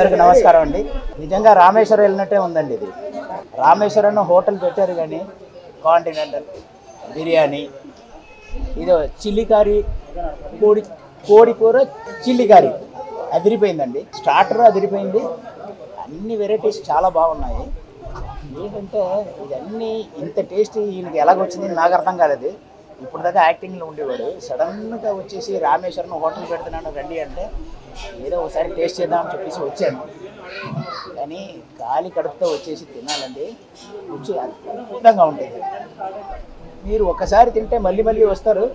అందరికీ నమస్కారం అండి. నిజంగా రామేశ్వరం వెళ్ళినట్టే ఉందండి. ఇది రామేశ్వరం హోటల్ పెట్టారు కానీ కాంటినెంటల్ బిర్యానీ, ఇది చిల్లీ కర్రీ, కోడి కూర చిల్లీ కర్రీ అదిరిపోయిందండి. స్టార్టర్ అదిరిపోయింది. అన్ని వెరైటీస్ చాలా బాగున్నాయి. ఏంటంటే ఇవన్నీ ఇంత టేస్ట్ ఈయనకి ఎలాగొచ్చింది నాకు అర్థం కాలేదు. ఇప్పుడు దాకా యాక్టింగ్లో ఉండేవాడు, సడన్గా వచ్చేసి రామేశ్వరం హోటల్ పెడుతున్నాను రండి అంటే ఏదో ఒకసారి టేస్ట్ చేద్దామని చెప్పేసి వచ్చాను. కానీ ఖాళీ కడుపుతో వచ్చేసి తినాలండి, రుచి అద్భుతంగా ఉంటుంది. మీరు ఒకసారి తింటే మళ్ళీ మళ్ళీ వస్తారు.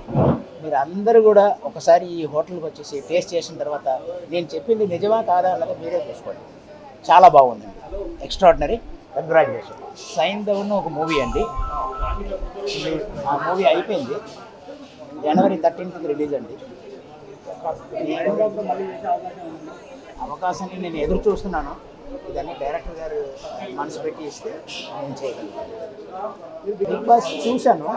మీరు అందరూ కూడా ఒకసారి ఈ హోటల్కి వచ్చేసి టేస్ట్ చేసిన తర్వాత నేను చెప్పింది నిజమా కాదా అన్నది మీరే చూసుకోండి. చాలా బాగుందండి, ఎక్స్ట్రాడినరీ. కంగ్రాచులేషన్. సైంధవ్ ఒక మూవీ అండి. ఆ మూవీ అయిపోయింది, జనవరి 13th రిలీజ్ అండి. అవకాశాన్ని నేను ఎదురు చూస్తున్నాను. ఇదన్నీ డైరెక్టర్ గారు మనసు పెట్టి ఇస్తే నేను చేయగలుగుతాను. బిగ్ బాస్ చూశాను.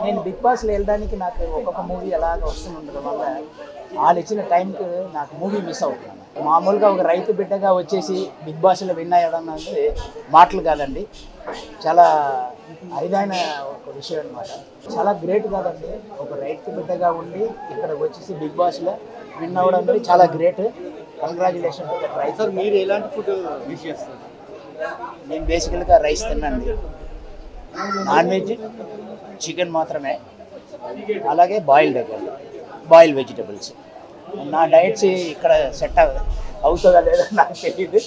నేను బిగ్ బాస్లో వెళ్ళడానికి నాకు ఒక్కొక్క మూవీ ఎలాగ వస్తుండడం వల్ల వాళ్ళు ఇచ్చిన టైంకి నాకు మూవీ మిస్ అవుతున్నాను. మామూలుగా ఒక రైతు బిడ్డగా వచ్చేసి బిగ్ బాస్లో విన్ అయ్యడం అనేది మాటలు కాదండి, చాలా అరుదైన ఒక విషయం అనమాట. చాలా గ్రేట్ కాదండి, ఒక రైతు బిడ్డగా ఉండి ఇక్కడ వచ్చేసి బిగ్ బాస్లో విన్ అవ్వడం అనేది చాలా గ్రేట్. కంగ్రాచులేషన్ టు దట్ రైతు. మీరు ఎలాంటి ఫుడ్ యూజ్ చేస్తారు? నేను బేసికల్గా రైస్ తిన్నాండి, నాన్ వెజ్ చికెన్ మాత్రమే, అలాగే బాయిల్డ్ ఎగ్ అండి, బాయిల్డ్ వెజిటబుల్స్. నా డైట్స్ ఇక్కడ సెట్ అవుతుందా లేదా నాకు తెలియదు,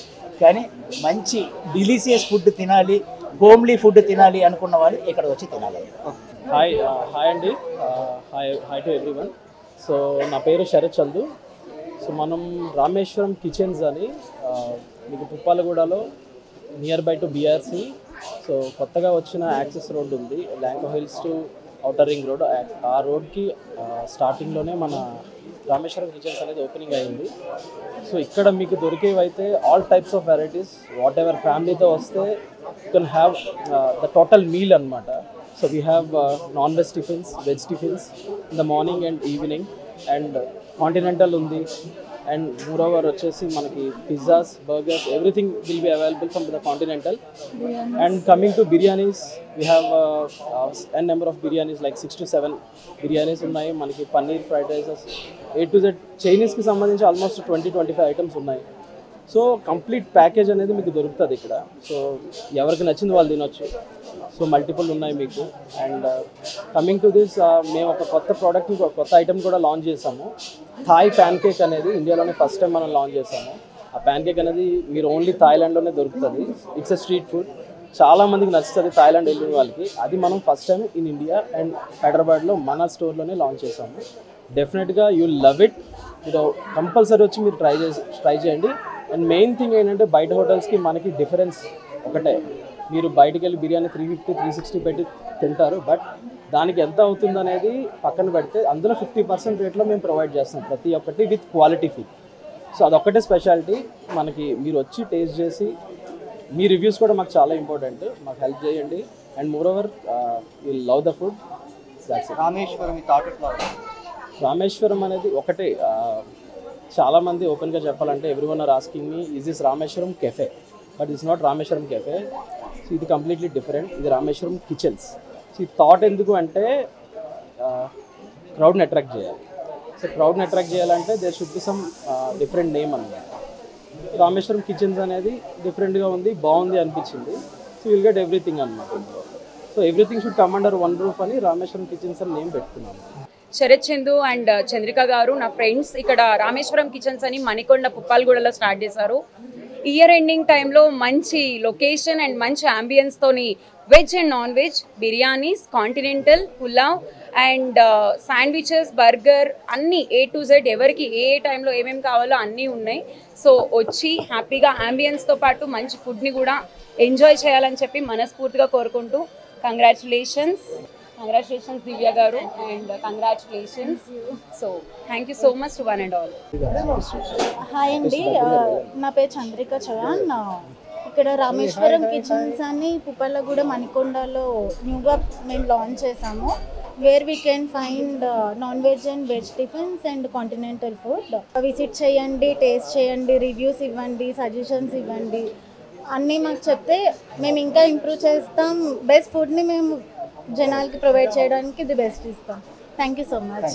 కానీ మంచి డిలీషియస్ ఫుడ్ తినాలి, హోమ్లీ ఫుడ్ తినాలి అనుకున్న వాళ్ళు ఇక్కడ వచ్చి తినాలి. హాయ్ అండి, హాయ్ టు ఎవ్రీవన్. సో నా పేరు శరత్ చందు. సో మనం రామేశ్వరం కిచెన్స్ అని మీకు పుప్పాలగూడలో near by to BRC. So కొత్తగా వచ్చిన యాక్సెస్ రోడ్ ఉంది, Lanco hills to outer ring road. ఆ రోడ్కి స్టార్టింగ్లోనే మన రామేశ్వరం కిచెన్స్ అనేది ఓపెనింగ్ అయింది. సో ఇక్కడ మీకు దొరికేవి అయితే all types of varieties, whatever ఫ్యామిలీతో వస్తే you can have the total meal అనమాట. So we have non veg tiffins, veg tiffins in the morning and evening, and continental ఉంది, అండ్ మోరోవర్ వచ్చేసి మనకి pizzas, burgers, everything will be available from the continental. And coming to biryanis, we have an number of biryanis, like 6 to 7 biryanis ఉన్నాయి. మనకి paneer, fried rises, A to Z. చైనీస్కి సంబంధించి almost 20-25 items ఉన్నాయి. So complete package అనేది మీకు దొరుకుతుంది ఇక్కడ. సో ఎవరికి నచ్చింది వాళ్ళు తినొచ్చు. సో మల్టిపుల్ ఉన్నాయి మీకు. అండ్ కమింగ్ టు దిస్, మేము ఒక కొత్త ప్రోడక్ట్, కొత్త ఐటమ్ కూడా లాంచ్ చేసాము. థాయ్ ప్యాన్ కేక్ అనేది ఇండియాలోనే ఫస్ట్ టైం మనం లాంచ్ చేసాము. ఆ ప్యాన్ కేక్ అనేది మీరు ఓన్లీ థాయిలాండ్లోనే దొరుకుతుంది. ఇట్స్ ఎ స్ట్రీట్ ఫుడ్, చాలామందికి నచ్చుతుంది థాయిలాండ్ వెళ్ళిన వాళ్ళకి. అది మనం first time in India and హైదరాబాద్లో మన స్టోర్లోనే లాంచ్ చేసాము. డెఫినెట్గా యూ లవ్ ఇట్. మీరు కంపల్సరీ వచ్చి మీరు ట్రై చేయండి. అండ్ మెయిన్ థింగ్ ఏంటంటే బయట హోటల్స్కి మనకి డిఫరెన్స్ ఒకటే, మీరు బయటకు వెళ్ళి బిర్యానీ 350-360 పెట్టి తింటారు, బట్ దానికి ఎంత అవుతుంది అనేది పక్కన పెడితే అందులో 50% రేట్లో మేము ప్రొవైడ్ చేస్తాం ప్రతి ఒక్కటి విత్ క్వాలిటీ ఫుడ్. సో అదొక్కటే స్పెషాలిటీ మనకి. మీరు వచ్చి టేస్ట్ చేసి మీ రివ్యూస్ కూడా మాకు చాలా ఇంపార్టెంట్, మాకు హెల్ప్ చేయండి. And moreover you love the food. That's it. Rameshwaram అనేది ఒకటే. చాలామంది ఓపెన్గా చెప్పాలంటే everyone are asking me, is this Rameshwaram cafe? But it's not Rameshwaram cafe. So ఇది కంప్లీట్లీ డిఫరెంట్. ఇది రామేశ్వరం కిచెన్స్. సో ఈ థాట్ ఎందుకు అంటే క్రౌడ్ని అట్రాక్ట్ చేయాలి. సో క్రౌడ్ని అట్రాక్ట్ చేయాలంటే there should be some different name అన్నమాట. రామేశ్వరం కిచెన్స్ అనేది డిఫరెంట్గా ఉంది, బాగుంది అనిపించింది. సో విల్ గెట్ ఎవ్రీథింగ్ అనమాట. So everything should come under one roof అని రామేశ్వరం కిచెన్స్ అని నేమ్ పెట్టుకున్నాము. శరత్ చందు అండ్ చంద్రిక గారు నా ఫ్రెండ్స్ ఇక్కడ రామేశ్వరం కిచెన్స్ అని మణికొండ పుప్పాలగూడలో స్టార్ట్ చేశారు. ఇయర్ ఎండింగ్ టైంలో మంచి లొకేషన్ అండ్ మంచి అంబియన్స్తోని veg and non veg biryanis, continental, pulao and sandwiches, burger అన్నీ A to Z ఎవరికి ఏ టైంలో ఏమేమి కావాలో అన్నీ ఉన్నాయి. సో వచ్చి హ్యాపీగా అంబియన్స్తో పాటు మంచి ఫుడ్ని కూడా ఎంజాయ్ చేయాలని చెప్పి మనస్ఫూర్తిగా కోరుకుంటూ కంగ్రాచులేషన్స్ దివ్య గారు and congratulations. So thank you so much to one and all. Hi అండి, నా పేరు చంద్రిక చవాన్. ఇక్కడ రామేశ్వరం కిచెన్స్ అని పుప్పలగూడ మణికొండలో న్యూగా మేము లాంచ్ చేసాము. Where we can find non veg and veg tiffins and continental food. Visit చేయండి, టేస్ట్ చేయండి, రివ్యూస్ ఇవ్వండి, సజెషన్స్ ఇవ్వండి. అన్నీ మాకు చెప్తే మేము ఇంకా ఇంప్రూవ్ చేస్తాం. బెస్ట్ ఫుడ్ని మేము జనాలకి ప్రొవైడ్ చేయడానికి ది బెస్ట్ ఇస్తాం. Thank you so much.